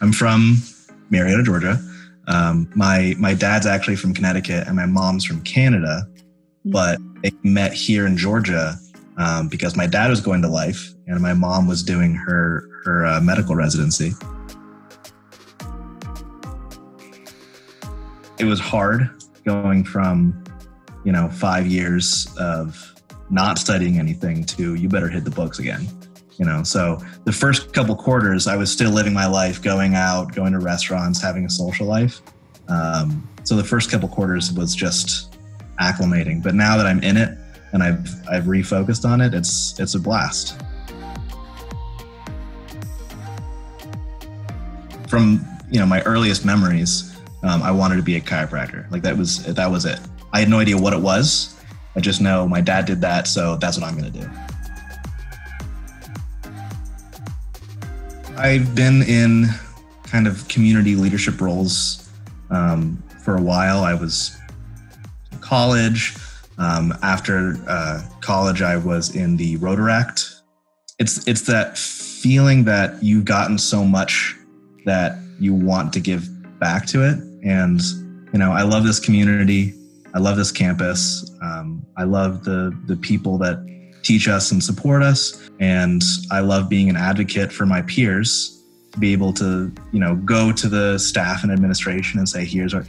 I'm from Marietta, Georgia. My dad's actually from Connecticut and my mom's from Canada, but they met here in Georgia because my dad was going to Life and my mom was doing her medical residency. It was hard going from, 5 years of not studying anything to you better hit the books again. So the first couple quarters, I was still living my life, going out, going to restaurants, having a social life. So the first couple quarters was just acclimating. But now that I'm in it and I've refocused on it, it's a blast. From my earliest memories, I wanted to be a chiropractor. Like that was it. I had no idea what it was. I just know my dad did that, so that's what I'm going to do. I've been in kind of community leadership roles for a while. I was in college. After college, I was in the Rotaract. It's that feeling that you've gotten so much that you want to give back to it. And, I love this community. I love this campus. I love the people that teach us and support us. And I love being an advocate for my peers to be able to, go to the staff and administration and say, here's what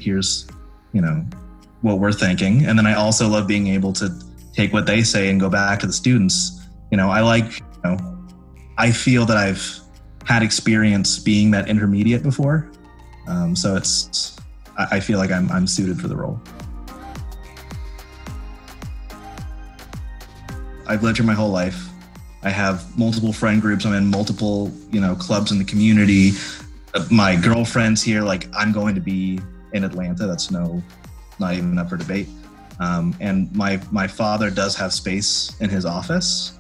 we're thinking. And then I also love being able to take what they say and go back to the students. I feel that I've had experience being that intermediate before. So I feel like I'm suited for the role. I've lived here my whole life. I have multiple friend groups. I'm in multiple, clubs in the community. My girlfriend's here. Like I'm going to be in Atlanta. That's not even up for debate. And my father does have space in his office.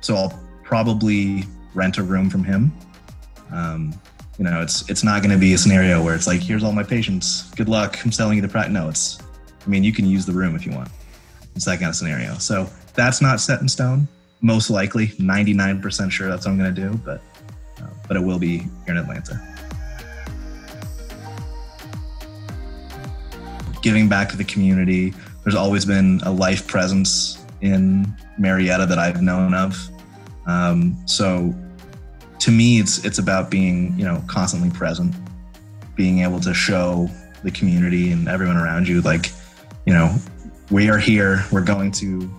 So I'll probably rent a room from him. It's not going to be a scenario where it's like, here's all my patients. Good luck. I'm selling you the practice. No, you can use the room if you want. It's that kind of scenario. So that's not set in stone. Most likely, 99% sure that's what I'm going to do, but it will be here in Atlanta. Giving back to the community. There's always been a life presence in Marietta that I've known of. So to me, it's about being, constantly present, being able to show the community and everyone around you, like, we are here, we're going to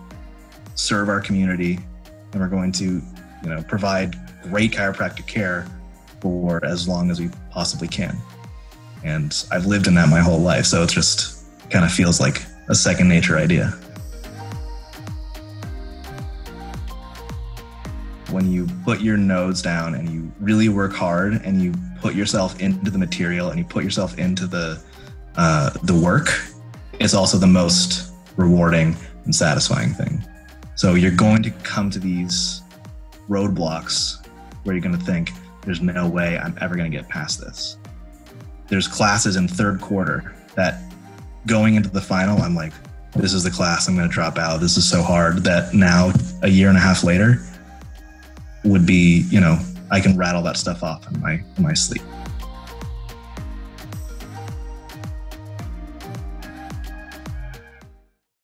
serve our community, and we're going to, provide great chiropractic care for as long as we possibly can. And I've lived in that my whole life, so it just kind of feels like a second nature idea. When you put your nose down and you really work hard and you put yourself into the material and you put yourself into the work, it's also the most rewarding and satisfying thing. So you're going to come to these roadblocks where you're going to think, there's no way I'm ever going to get past this. There's classes in third quarter that going into the final, I'm like, this is the class I'm going to drop out. This is so hard that now, a year and a half later, would be, I can rattle that stuff off in my sleep.